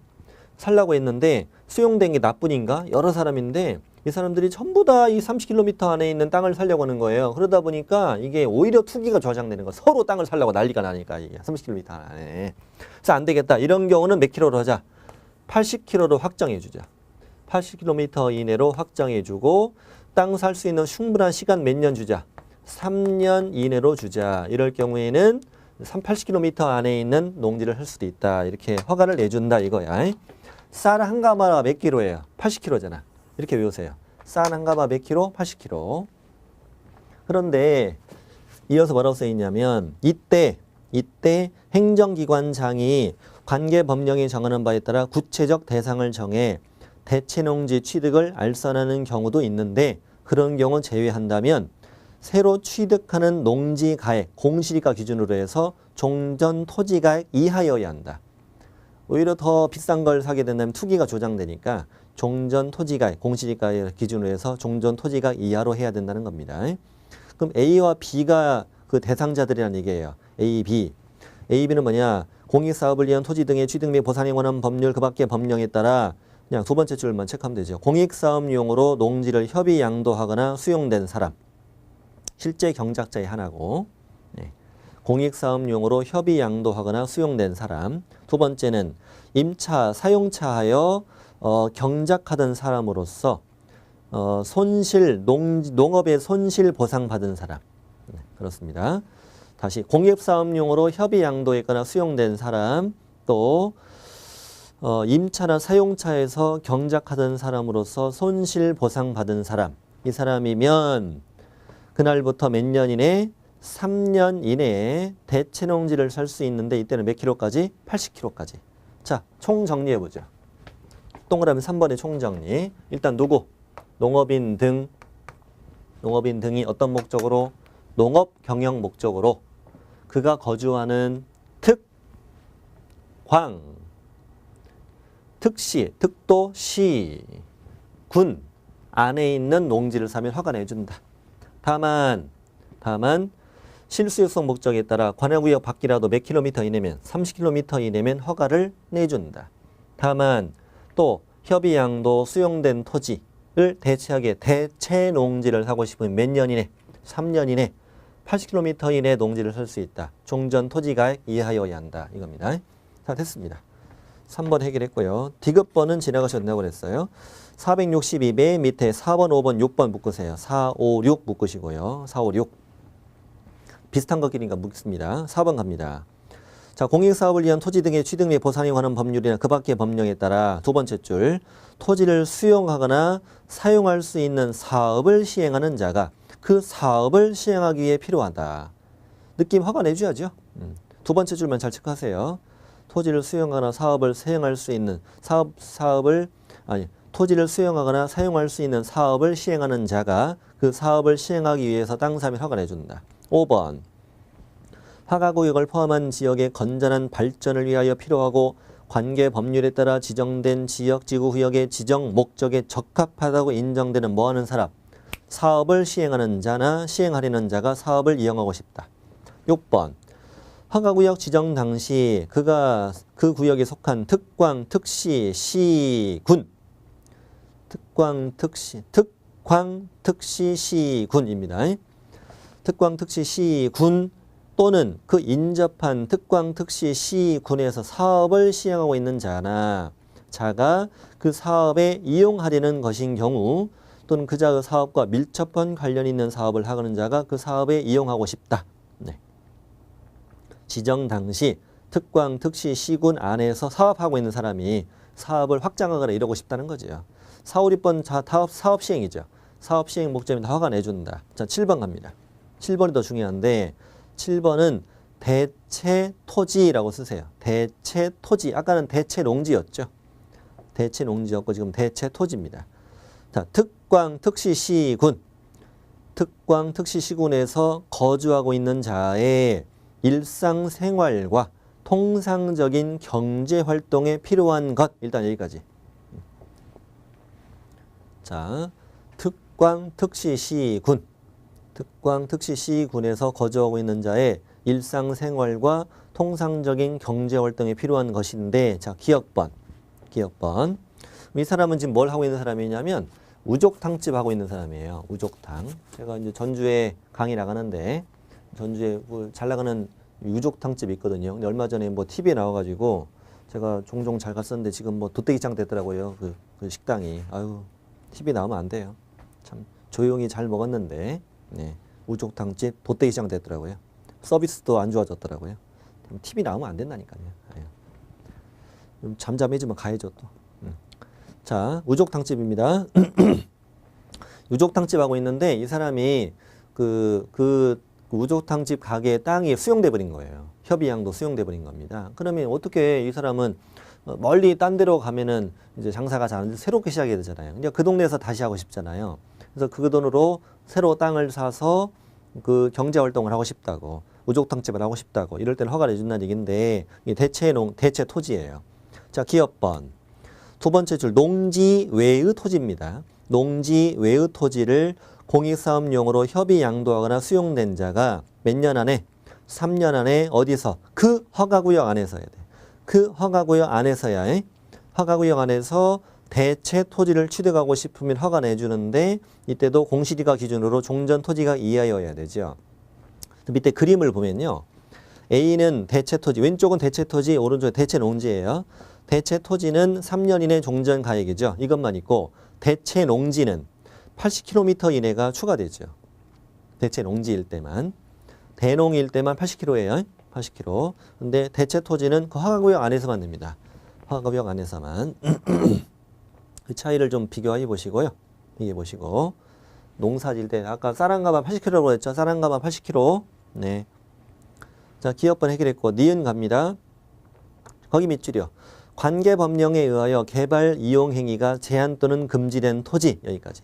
살려고 했는데 수용된 게 나뿐인가? 여러 사람인데 이 사람들이 전부 다 이 30km 안에 있는 땅을 살려고 하는 거예요. 그러다 보니까 이게 오히려 투기가 조장되는 거. 서로 땅을 살려고 난리가 나니까 이게 30km 안에. 그래서 안 되겠다. 이런 경우는 몇 킬로로 하자? 80km로 확정해 주자. 80km 이내로 확정해 주고 땅 살 수 있는 충분한 시간 몇 년 주자? 3년 이내로 주자. 이럴 경우에는 80km 안에 있는 농지를 할 수도 있다. 이렇게 허가를 내준다 이거야. 쌀 한 가마가 몇 킬로예요? 80kg잖아. 이렇게 외우세요. 쌀 한 가마 몇 킬로? 80kg. 그런데 이어서 뭐라고 써 있냐면 이때 행정기관장이 관계법령이 정하는 바에 따라 구체적 대상을 정해 대체농지 취득을 알선하는 경우도 있는데 그런 경우 제외한다면 새로 취득하는 농지가액, 공시지가 기준으로 해서 종전토지가액 이하여야 한다. 오히려 더 비싼 걸 사게 된다면 투기가 조장되니까 종전토지가액, 공시지가액 기준으로 해서 종전토지가액 이하로 해야 된다는 겁니다. 그럼 A와 B가 그 대상자들이라는 얘기예요. A, B. A, B는 뭐냐? 공익사업을 위한 토지 등의 취득 및 보상에 관한 법률 그 밖의 법령에 따라 그냥 두 번째 줄만 체크하면 되죠. 공익사업용으로 농지를 협의 양도하거나 수용된 사람. 실제 경작자의 하나고, 네. 공익사업용으로 협의 양도하거나 수용된 사람. 두 번째는 임차, 사용차하여 경작하던 사람으로서 농업의 손실 보상받은 사람. 네, 그렇습니다. 다시 공익사업용으로 협의 양도했거나 수용된 사람, 또 임차나 사용차에서 경작하던 사람으로서 손실 보상받은 사람. 이 사람이면 그날부터 몇 년 이내? 3년 이내에 대체농지를 살 수 있는데 이때는 몇 킬로까지? 80킬로까지. 자, 총정리해보죠. 동그라미 3번의 총정리. 일단 누구? 농업인 등이 어떤 목적으로? 농업 경영 목적으로 그가 거주하는 광, 특시, 특도시, 군 안에 있는 농지를 사면 허가 내준다. 다만 실수요성 목적에 따라 관할구역 밖이라도 몇 킬로미터 이내면 30km 이내면 허가를 내준다. 다만 또 협의양도 수용된 토지를 대체하게 대체 농지를 하고 싶으면 몇 년 이내? 3년 이내 80km 이내 농지를 살 수 있다. 종전 토지가액 이하여야 한다. 이겁니다. 자, 됐습니다. 3번 해결했고요. 디귿번은 지나가셔도 된다고 그랬어요. 462 맨 밑에 4번, 5번, 6번 묶으세요. 4, 5, 6 묶으시고요. 4, 5, 6. 비슷한 것끼리니까 묶습니다. 4번 갑니다. 자, 공익사업을 위한 토지 등의 취득 및 보상에 관한 법률이나 그 밖의 법령에 따라 두 번째 줄 토지를 수용하거나 사용할 수 있는 사업을 시행하는 자가 그 사업을 시행하기 위해 필요하다. 느낌 화가 내줘야죠. 두 번째 줄만 잘 체크하세요. 토지를 수용하거나 사업을 시행할 수 있는 토지를 수용하거나 사용할 수 있는 사업을 시행하는 자가 그 사업을 시행하기 위해서 땅 사업을 허가내준다. 5번 허가구역을 포함한 지역의 건전한 발전을 위하여 필요하고 관계 법률에 따라 지정된 지역 지구구역의 지정 목적에 적합하다고 인정되는 뭐하는 사람? 사업을 시행하는 자나 시행하려는 자가 사업을 이용하고 싶다. 6번 허가구역 지정 당시 그가 그 구역에 속한 특광, 특시, 시군 특광, 특시, 시군입니다. 특광, 특시, 시군 또는 그 인접한 특광, 특시, 시군에서 사업을 시행하고 있는 자나 자가 그 사업에 이용하려는 것인 경우 또는 그자의 사업과 밀접한 관련 있는 사업을 하는 자가 그 사업에 이용하고 싶다. 네. 지정 당시 특광, 특시, 시군 안에서 사업하고 있는 사람이 사업을 확장하거나 이러고 싶다는 거죠. 4, 5, 6번 사업 시행이죠. 사업 시행 목적이 허가 내준다. 자, 7번 갑니다. 7번이 더 중요한데 7번은 대체 토지라고 쓰세요. 대체 토지. 아까는 대체 농지였죠. 대체 농지였고 지금 대체 토지입니다. 자, 특광, 특시, 시군. 특광, 특시, 시군에서 거주하고 있는 자의 일상생활과 통상적인 경제활동에 필요한 것. 일단 여기까지. 자, 특광, 특시, 시군. 특광, 특시, 시군에서 거주하고 있는 자의 일상생활과 통상적인 경제활동에 필요한 것인데 자, 기억번. 이 사람은 지금 뭘 하고 있는 사람이냐면 우족탕집 하고 있는 사람이에요. 우족탕. 제가 이제 전주에 강의 나가는데 전주에 잘 나가는 우족탕집이 있거든요. 근데 얼마 전에 뭐 TV에 나와가지고 제가 종종 잘 갔었는데 지금 뭐 도떼기장 됐더라고요. 그 식당이. 아유, TV 나오면 안 돼요. 참 조용히 잘 먹었는데 네, 우족탕집 도떼기장 됐더라고요. 서비스도 안 좋아졌더라고요. TV 나오면 안 된다니까요. 좀 잠잠해지면 가야죠 또. 자, 우족탕집입니다. 우족탕집 하고 있는데 이 사람이 그 우족탕집 가게의 땅이 수용돼 버린 거예요. 협의양도 수용돼 버린 겁니다. 그러면 어떻게 이 사람은 멀리 딴 데로 가면은 이제 장사가 잘 안 돼서 새롭게 시작해야 되잖아요. 근데 그 동네에서 다시 하고 싶잖아요. 그래서 그 돈으로 새로 땅을 사서 그 경제 활동을 하고 싶다고, 우족탕집을 하고 싶다고 이럴 때는 허가를 해준다는 얘기인데 이게 대체 토지예요. 자, 기업번. 두 번째 줄 농지 외의 토지입니다. 농지 외의 토지를 공익사업용으로 협의 양도하거나 수용된 자가 몇 년 안에? 3년 안에 어디서? 그 허가구역 안에서 해야 돼. 그 허가구역 안에서야. 허가구역 안에서 대체 토지를 취득하고 싶으면 허가 내주는데 이때도 공시지가 기준으로 종전 토지가 이하여야 되죠. 밑에 그림을 보면요. A는 대체 토지, 왼쪽은 대체 토지, 오른쪽은 대체 농지예요. 대체 토지는 3년 이내 종전 가액이죠. 이것만 있고 대체 농지는 80km 이내가 추가되죠. 대체 농지일 때만. 대농일 때만 80km예요. 80km. 근데 대체 토지는 그 허가구역 안에서만 됩니다. 허가구역 안에서만. 그 차이를 좀 비교해 보시고요. 이게 보시고. 농사질 때 아까 쌀한가마 80kg라고 했죠. 쌀한가마 80kg. 네. 자, 기업번 해결했고 니은 갑니다. 거기 밑줄이요. 관계법령에 의하여 개발 이용 행위가 제한 또는 금지된 토지. 여기까지.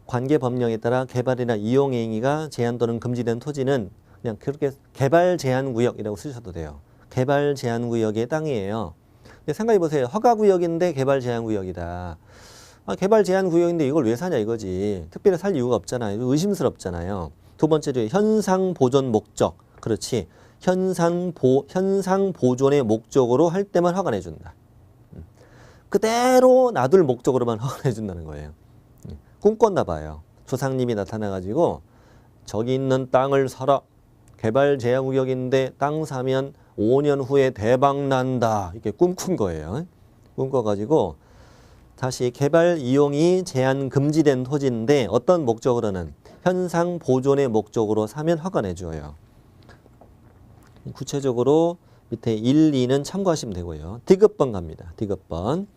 관계법령에 따라 개발이나 이용 행위가 제한 또는 금지된 토지는 그냥 그렇게 개발 제한 구역이라고 쓰셔도 돼요. 개발 제한 구역의 땅이에요. 근데 생각해 보세요. 허가 구역인데 개발 제한 구역이다. 개발 제한 구역인데 이걸 왜 사냐 이거지. 특별히 살 이유가 없잖아요. 의심스럽잖아요. 두 번째로 현상 보존 목적. 그렇지. 현상 보존의 목적으로 할 때만 허가 내준다. 그대로 놔둘 목적으로만 허가 내준다는 거예요. 꿈꿨나 봐요. 조상님이 나타나가지고 저기 있는 땅을 사라. 개발 제한 구역인데 땅 사면 5년 후에 대박 난다. 이렇게 꿈꾼 거예요. 꿈꿔가지고 다시 개발 이용이 제한 금지된 토지인데 어떤 목적으로는 현상 보존의 목적으로 사면 허가 내줘요. 구체적으로 밑에 1, 2는 참고하시면 되고요. 디귿번 갑니다. 디귿번.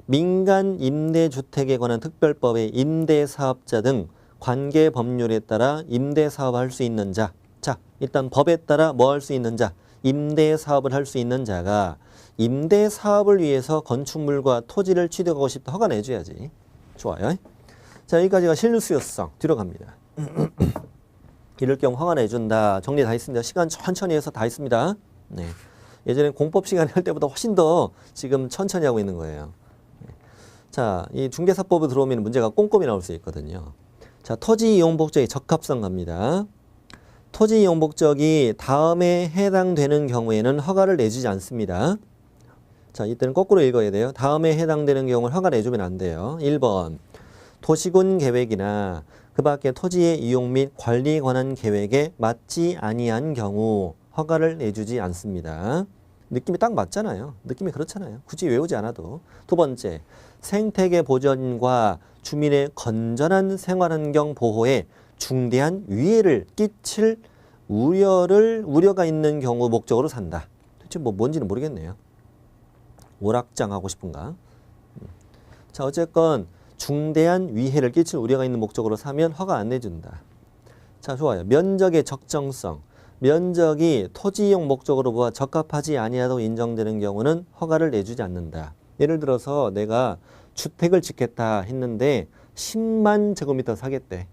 민간 임대주택에 관한 특별법의 임대사업자 등 관계 법률에 따라 임대사업을 할 수 있는 자. 자, 일단 법에 따라 뭐 할 수 있는 자. 임대사업을 할 수 있는 자가 임대사업을 위해서 건축물과 토지를 취득하고 싶다. 허가 내줘야지. 좋아요. 자, 여기까지가 실수요성. 뒤로 갑니다. 이럴 경우 허가 내준다. 정리 다 했습니다. 시간 천천히 해서 다 했습니다. 네. 예전에 공법 시간에 할 때보다 훨씬 더 지금 천천히 하고 있는 거예요. 자, 이 중개사법으로 들어오면 문제가 꼼꼼히 나올 수 있거든요. 자, 토지 이용 목적의 적합성 갑니다. 토지 이용 목적이 다음에 해당되는 경우에는 허가를 내주지 않습니다. 자, 이때는 거꾸로 읽어야 돼요. 다음에 해당되는 경우는 허가 내주면 안 돼요. 1번. 도시군 계획이나 그 밖의 토지의 이용 및 관리에 관한 계획에 맞지 아니한 경우 허가를 내주지 않습니다. 느낌이 딱 맞잖아요. 느낌이 그렇잖아요. 굳이 외우지 않아도. 두 번째, 생태계 보전과 주민의 건전한 생활환경 보호에 중대한 위해를 끼칠 우려가 있는 경우 목적으로 산다. 대체 뭔지는 모르겠네요. 오락장 하고 싶은가? 자, 어쨌건 중대한 위해를 끼칠 우려가 있는 목적으로 사면 허가 안 내준다. 자, 좋아요. 면적의 적정성. 면적이 토지 이용 목적으로 보아 적합하지 아니하다고 인정되는 경우는 허가를 내주지 않는다. 예를 들어서 내가 주택을 짓겠다 했는데 10만 제곱미터 사겠대.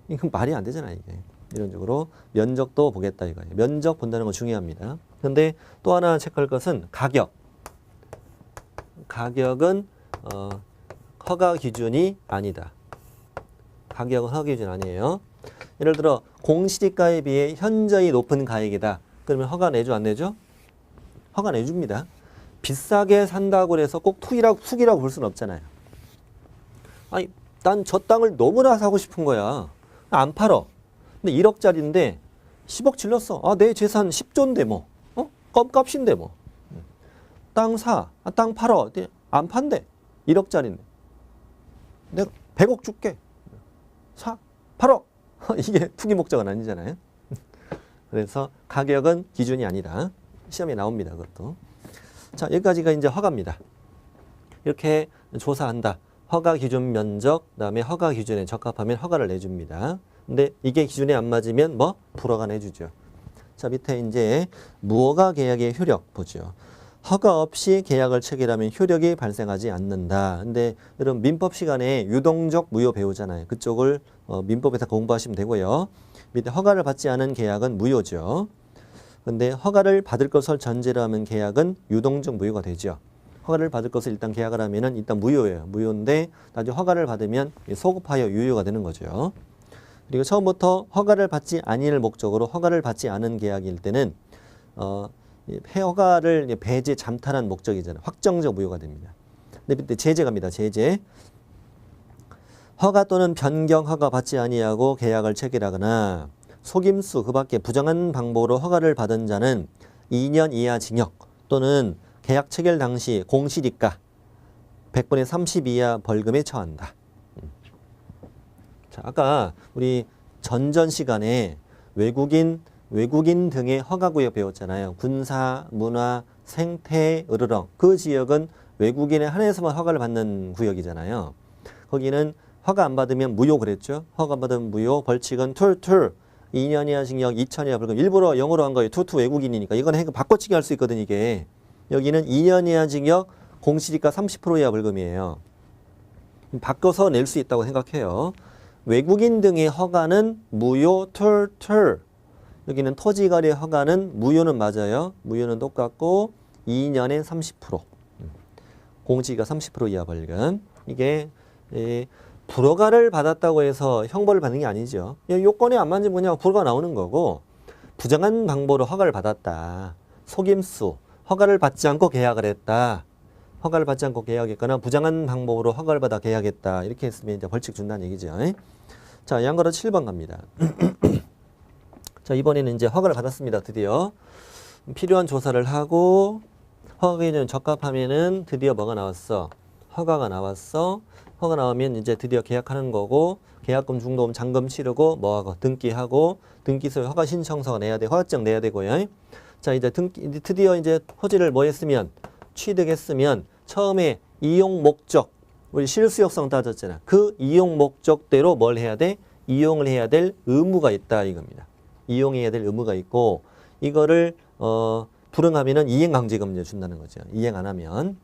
이건 말이 안 되잖아, 이게. 이런 식으로 면적도 보겠다 이거예요. 면적 본다는 건 중요합니다. 그런데 또 하나 체크할 것은 가격. 가격은 허가 기준이 아니다. 가격은 허가 기준 아니에요. 예를 들어 공시지가에 비해 현저히 높은 가액이다. 그러면 허가 내줘 안 내줘? 허가 내줍니다. 비싸게 산다고 해서 꼭 투기라고 볼 수는 없잖아요. 아니, 난 저 땅을 너무나 사고 싶은 거야. 안 팔어. 근데 1억짜리인데 10억 질렀어. 아, 내 재산 10조인데 뭐. 껌값인데 뭐. 땅 사. 아, 땅 팔어. 안 판대. 1억짜리인데. 내가 100억 줄게. 사. 팔어. 이게 투기 목적은 아니잖아요. 그래서 가격은 기준이 아니다. 시험에 나옵니다. 그것도. 자, 여기까지가 이제 허가입니다. 이렇게 조사한다. 허가 기준 면적, 그다음에 허가 기준에 적합하면 허가를 내줍니다. 근데 이게 기준에 안 맞으면 뭐? 불허가 내주죠. 자, 밑에 이제 무허가 계약의 효력 보죠. 허가 없이 계약을 체결하면 효력이 발생하지 않는다. 근데 여러분 민법 시간에 유동적 무효 배우잖아요. 그쪽을 민법에서 공부하시면 되고요. 밑에 허가를 받지 않은 계약은 무효죠. 근데 허가를 받을 것을 전제로 하면 계약은 유동적 무효가 되죠. 허가를 받을 것을 일단 계약을 하면은 일단 무효예요. 무효인데 나중에 허가를 받으면 소급하여 유효가 되는 거죠. 그리고 처음부터 허가를 받지 아니할 목적으로 허가를 받지 않은 계약일 때는 폐허가를 배제 잠탈한 목적이잖아요. 확정적 무효가 됩니다. 근데 밑에 제재 갑니다. 제재. 허가 또는 변경 허가 받지 아니하고 계약을 체결하거나 속임수 그 밖에 부정한 방법으로 허가를 받은 자는 2년 이하 징역 또는 계약 체결 당시 공시지가 100분의 30 이하 벌금에 처한다. 자, 아까 우리 전전 시간에 외국인 등의 허가구역 배웠잖아요. 군사, 문화, 생태, 으르렁. 그 지역은 외국인에 한해서만 허가를 받는 구역이잖아요. 거기는 허가 안 받으면 무효 그랬죠. 허가 안 받으면 무효, 벌칙은 툴툴 2년 이하 징역, 2천 이하 벌금. 일부러 영어로 한 거예요. 투투 외국인이니까. 이건 바꿔치기 할 수 있거든 이게. 여기는 2년 이하 징역, 공시지가 30% 이하 벌금이에요. 바꿔서 낼 수 있다고 생각해요. 외국인 등의 허가는 무효, 툴툴. 여기는 토지거래 허가는 무효는 맞아요. 무효는 똑같고 2년에 30%. 공시지가 30% 이하 벌금. 이게 불허가를 받았다고 해서 형벌을 받는 게 아니죠. 요건에 안 맞으면 그냥 불허가 나오는 거고 부정한 방법으로 허가를 받았다. 속임수. 허가를 받지 않고 계약을 했다. 허가를 받지 않고 계약했거나 부정한 방법으로 허가를 받아 계약했다. 이렇게 했으면 이제 벌칙 준다는 얘기죠. 자, 양거로 7번 갑니다. 자, 이번에는 이제 허가를 받았습니다. 드디어. 필요한 조사를 하고 허가 기준 적합하면은 드디어 뭐가 나왔어? 허가가 나왔어. 허가 나오면 이제 드디어 계약하는 거고 계약금, 중도금, 잔금 치르고 뭐하고 등기하고 등기소에 허가 신청서가 내야 돼. 허가증 내야 되고요. 자, 이제 드디어 이제 토지를 뭐 했으면 취득했으면 처음에 이용 목적 우리 실수요성 따졌잖아. 그 이용 목적대로 뭘 해야 돼? 이용을 해야 될 의무가 있다 이겁니다. 이용해야 될 의무가 있고 이거를 불응하면은 이행강제금을 준다는 거죠. 이행 안 하면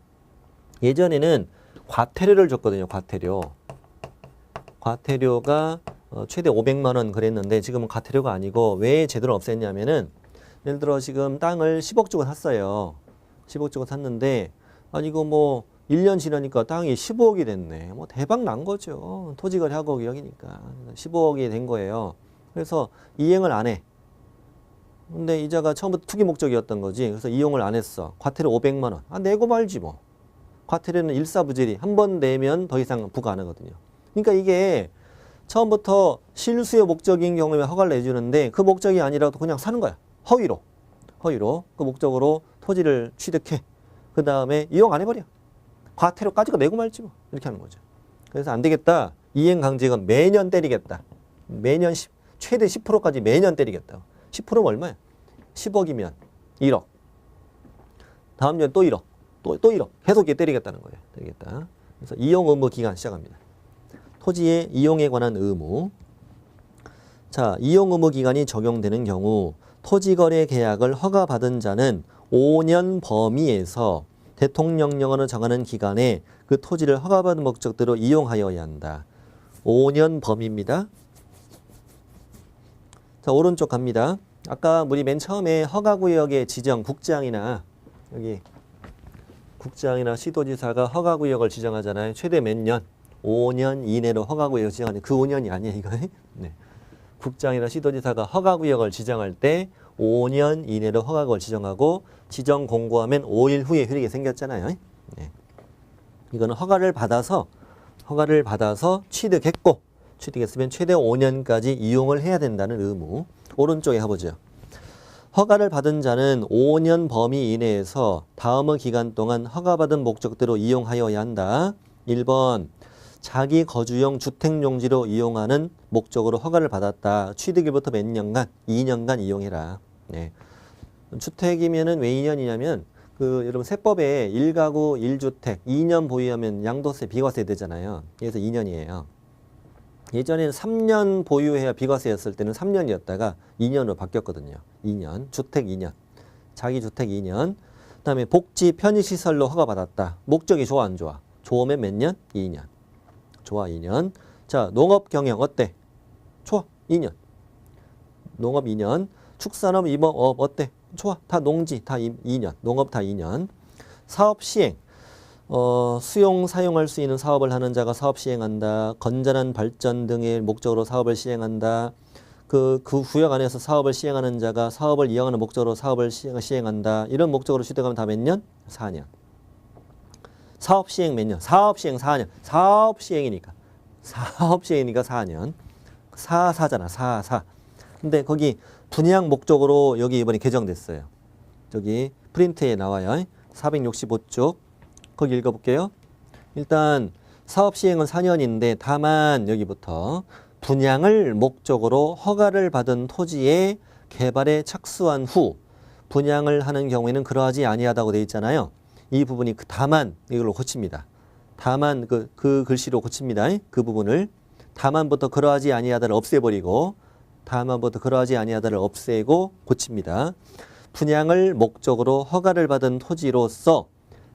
예전에는 과태료를 줬거든요. 과태료가 최대 500만 원 그랬는데 지금은 과태료가 아니고 왜 제도를 없앴냐면은 예를 들어 지금 땅을 10억 주고 샀어요. 10억 주고 샀는데 아니 이거 뭐 1년 지나니까 땅이 15억이 됐네. 뭐 대박 난 거죠. 토지거래하고 5억이니까 15억이 된 거예요. 그래서 이행을 안 해. 근데 이자가 처음부터 투기 목적이었던 거지. 그래서 이용을 안 했어. 과태료 500만 원. 아, 내고 말지 뭐. 과태료는 일사부질이 한 번 내면 더 이상 부과 안 하거든요. 그러니까 이게 처음부터 실수요 목적인 경우에 허가를 내주는데 그 목적이 아니라도 그냥 사는 거야. 허위로 그 목적으로 토지를 취득해. 그 다음에 이용 안 해버려. 과태료까지가 내고 말지 뭐. 이렇게 하는 거죠. 그래서 안 되겠다. 이행강제금 매년 때리겠다. 매년 최대 10%까지 매년 때리겠다. 10%면 얼마야? 10억이면 1억. 다음 년에 또 1억. 또 1억. 계속 때리겠다는 거예요. 때리겠다. 그래서 이용 의무 기간 시작합니다. 토지의 이용에 관한 의무. 자, 이용 의무 기간이 적용되는 경우 토지거래 계약을 허가받은 자는 5년 범위에서 대통령령으로 정하는 기간에 그 토지를 허가받은 목적대로 이용하여야 한다. 5년 범위입니다. 자, 오른쪽 갑니다. 아까 우리 맨 처음에 허가구역의 지정, 국장이나 여기 국장이나 시도지사가 허가구역을 지정하잖아요. 최대 몇 년? 5년 이내로 허가구역을 지정하는 그 5년이 아니에요, 이거. 네. 국장이나 시도지사가 허가구역을 지정할 때 5년 이내로 허가구역을 지정하고 지정 공고하면 5일 후에 효력이 생겼잖아요. 네. 이거는 허가를 받아서 취득했으면 최대 5년까지 이용을 해야 된다는 의무. 오른쪽에 가보죠. 허가를 받은 자는 5년 범위 이내에서 다음의 기간 동안 허가받은 목적대로 이용하여야 한다. 1번 자기 거주용 주택용지로 이용하는 목적으로 허가를 받았다. 취득일부터 몇 년간? 2년간 이용해라. 네. 주택이면은 왜 2년이냐면 여러분 세법에 1가구 1주택 2년 보유하면 양도세 비과세 되잖아요. 그래서 2년이에요. 예전에는 3년 보유해야 비과세였을 때는 3년이었다가 2년으로 바뀌었거든요. 2년, 주택 2년, 자기 주택 2년. 그다음에 복지 편의시설로 허가받았다. 목적이 좋아 안 좋아? 좋으면 몇 년? 2년. 좋아 2년. 자, 농업 경영 어때? 좋아 2년. 농업 2년. 축산업 임업 어때? 좋아. 다 농지 다 2년. 농업 다 2년. 사업 시행. 수용 사용할 수 있는 사업을 하는 자가 사업 시행한다. 건전한 발전 등의 목적으로 사업을 시행한다. 그 구역 안에서 사업을 시행하는 자가 사업을 이용하는 목적으로 사업을 시행한다. 이런 목적으로 취득하면 다 몇 년? 4년. 사업 시행 몇 년? 사업 시행 4년. 사업 시행이니까 4년. 사잖아. 사. 근데 거기 분양 목적으로 여기 이번에 개정됐어요. 저기 프린트에 나와요. 465쪽. 거기 읽어볼게요. 일단 사업 시행은 4년인데 다만 여기부터 분양을 목적으로 허가를 받은 토지의 개발에 착수한 후 분양을 하는 경우에는 그러하지 아니하다고 되어 있잖아요. 이 부분이 다만 이걸로 고칩니다. 다만 그 글씨로 고칩니다. 그 부분을 다만부터 그러하지 아니하다를 없애버리고 다만부터 그러하지 아니하다를 없애고 고칩니다. 분양을 목적으로 허가를 받은 토지로서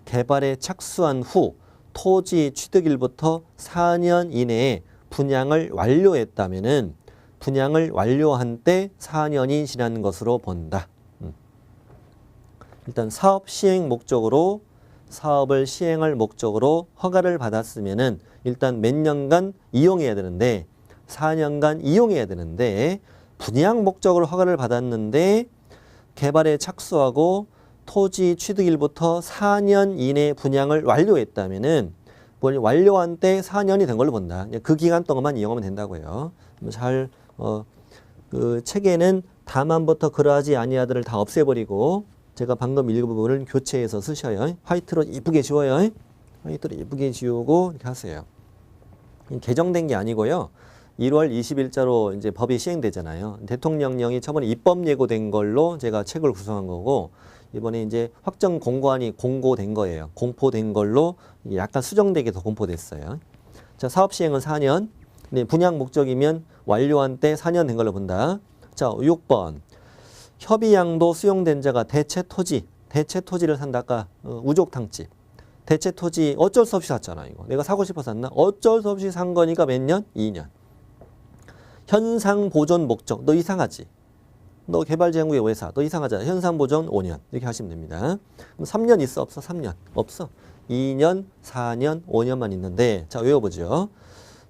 개발에 착수한 후 토지 취득일부터 4년 이내에 분양을 완료했다면은 분양을 완료한 때 4년이 지난 것으로 본다. 일단 사업 시행 목적으로 사업을 시행할 목적으로 허가를 받았으면은 일단 몇 년간 이용해야 되는데 4년간 이용해야 되는데 분양 목적으로 허가를 받았는데 개발에 착수하고 토지 취득일부터 4년 이내 분양을 완료했다면은 완료한 때 4년이 된 걸로 본다. 그 기간 동안만 이용하면 된다고요. 그 책에는 다만부터 그러하지 아니하다를 다 없애버리고 제가 방금 읽은 부분을 교체해서 쓰셔요. 화이트로 이쁘게 지워요. 화이트로 이쁘게 지우고 이렇게 하세요. 개정된 게 아니고요. 1월 20일자로 이제 법이 시행되잖아요. 대통령령이 저번에 입법 예고된 걸로 제가 책을 구성한 거고, 이번에 이제 확정 공고안이 공고된 거예요. 공포된 걸로 약간 수정되게 더 공포됐어요. 자, 사업 시행은 4년. 네, 분양 목적이면 완료한 때 4년 된 걸로 본다. 자, 6번. 협의양도 수용된 자가 대체 토지를 산다. 아까 우족탕집. 대체 토지 어쩔 수 없이 샀잖아, 이거. 내가 사고 싶어서 샀나? 어쩔 수 없이 산 거니까 몇 년? 2년. 현상 보존 목적. 너 이상하지? 너 개발지원구에 왜 사? 너 이상하잖아. 현상 보존 5년. 이렇게 하시면 됩니다. 그럼 3년 있어? 없어? 3년. 없어. 2년, 4년, 5년만 있는데, 자, 외워보죠.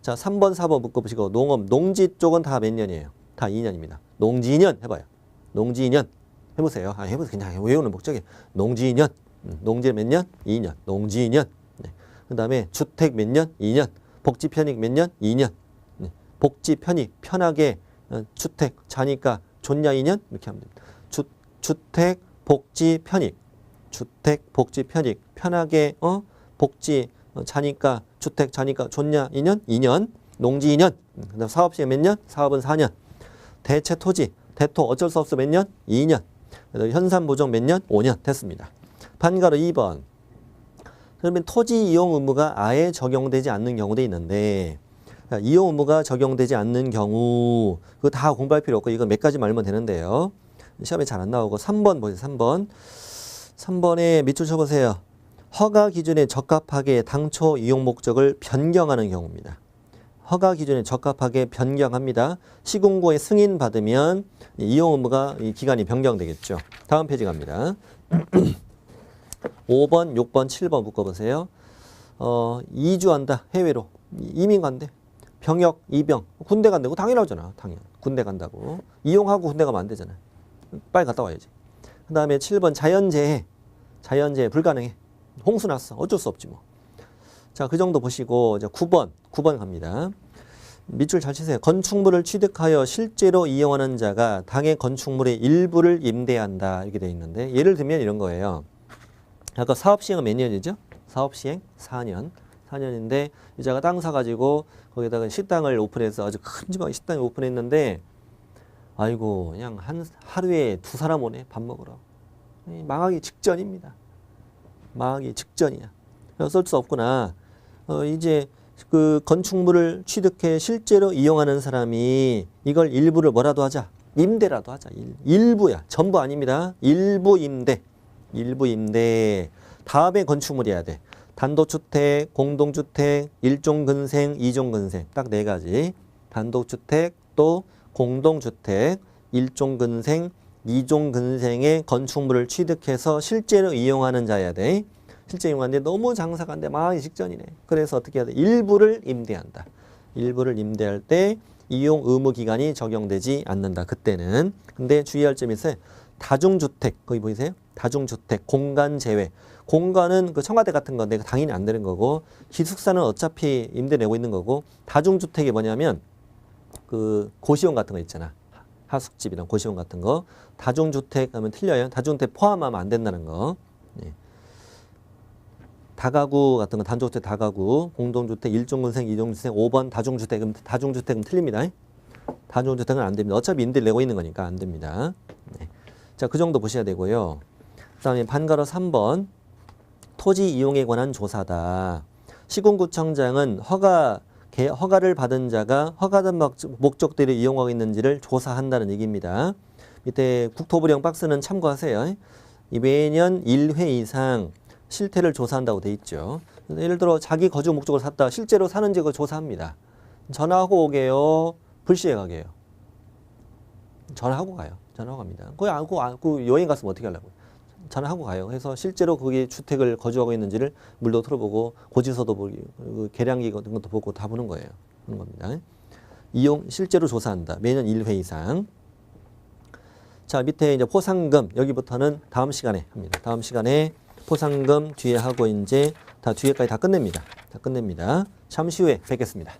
자, 3번, 4번 묶어보시고, 농업, 농지 쪽은 다 몇 년이에요? 다 2년입니다. 농지 2년 해봐요. 농지 2년. 해보세요. 해보세요. 그냥 외우는 목적이. 농지 2년. 농지 몇 년? 2년. 농지 2년. 네. 그 다음에 주택 몇 년? 2년. 복지 편익 몇 년? 2년. 네. 복지 편익, 편하게 주택, 자니까 좋냐 2년? 이렇게 하면 됩니다. 주택, 복지 편익. 주택, 복지 편익. 편하게 복지 자니까 주택 자니까 좋냐 2년? 2년. 농지 2년. 그다음 사업 시행 몇 년? 사업은 4년. 대체 토지, 대토 어쩔 수 없어 몇 년? 2년. 현상 보정 몇 년? 5년. 됐습니다. 반가로 2번. 그러면 토지 이용 의무가 아예 적용되지 않는 경우도 있는데, 이용 의무가 적용되지 않는 경우, 그거 다 공부할 필요 없고, 이거 몇 가지 말면 되는데요. 시험에 잘 안 나오고, 3번 보세요, 3번. 3번에 밑줄 쳐보세요. 허가 기준에 적합하게 당초 이용 목적을 변경하는 경우입니다. 허가 기준에 적합하게 변경합니다. 시군구에 승인받으면 이용 의무가 이 기간이 변경되겠죠. 다음 페이지 갑니다. 5번, 6번, 7번 묶어보세요. 이주한다. 해외로. 이민 간대. 병역, 이병. 군대 간다고 당연하잖아. 당연. 군대 간다고. 이용하고 군대 가면 안 되잖아. 빨리 갔다 와야지. 그 다음에 7번 자연재해. 자연재해 불가능해. 홍수 났어. 어쩔 수 없지 뭐. 자, 그 정도 보시고 이제 9번 갑니다. 밑줄 잘 치세요. 건축물을 취득하여 실제로 이용하는 자가 당해 건축물의 일부를 임대한다. 이렇게 되어 있는데, 예를 들면 이런 거예요. 아까 사업 시행은 몇 년이죠? 사업 시행 4년. 4년인데 이자가 땅 사가지고 거기다가 식당을 오픈해서 아주 큼지막한 식당을 오픈했는데, 아이고 그냥 하루에 2사람 오네 밥 먹으러. 망하기 직전입니다. 망하기 직전이야. 어쩔 수 없구나. 이제 그 건축물을 취득해 실제로 이용하는 사람이 이걸 일부를 뭐라도 하자. 임대라도 하자. 일부야. 전부 아닙니다. 일부 임대. 일부 임대. 다음에 건축물이어야 돼. 단독주택, 공동주택, 1종 근생, 2종 근생. 딱 4가지. 단독주택 또 공동주택, 1종 근생, 2종 근생의 건축물을 취득해서 실제로 이용하는 자여야 돼. 실제 이용하는데 너무 장사가 안 돼. 망하기 직전이네. 그래서 어떻게 해야 돼? 일부를 임대한다. 일부를 임대할 때 이용 의무 기간이 적용되지 않는다. 그때는. 근데 주의할 점이 있어요. 다중주택, 거기 보이세요? 다중주택, 공간 제외. 공간은 그 청와대 같은 건데 당연히 안 되는 거고, 기숙사는 어차피 임대 내고 있는 거고, 다중주택이 뭐냐면 그 고시원 같은 거 있잖아. 하숙집이랑 고시원 같은 거. 다중주택 하면 틀려요. 다중주택 포함하면 안 된다는 거. 네. 다가구 같은 거, 단독주택 다가구, 공동주택, 1종 근생, 2종 근생, 5번 다중주택, 다중주택은 틀립니다. 다중주택은 안 됩니다. 어차피 임대를 내고 있는 거니까 안 됩니다. 네. 자, 그 정도 보셔야 되고요. 그 다음에 반가로 3번. 토지 이용에 관한 조사다. 시군구청장은 허가를 받은 자가 허가된 목적대로 이용하고 있는지를 조사한다는 얘기입니다. 밑에 국토부령 박스는 참고하세요. 매년 1회 이상 실태를 조사한다고 돼 있죠. 예를 들어 자기 거주 목적을 샀다. 실제로 사는지 그걸 조사합니다. 전화하고 오게요? 불시에 가게요? 전화하고 가요. 전화하고 갑니다. 그 여행 갔으면 어떻게 하려고요? 전화하고 가요. 그래서 실제로 거기 주택을 거주하고 있는지를 물도 틀어보고 고지서도 보고 계량기 같은 것도 보고 다 보는 거예요. 그런 겁니다. 이용 실제로 조사한다. 매년 1회 이상. 자, 밑에 이제 포상금 여기부터는 다음 시간에 합니다. 다음 시간에 포상금 뒤에 하고 이제 뒤에까지 다 끝냅니다. 잠시 후에 뵙겠습니다.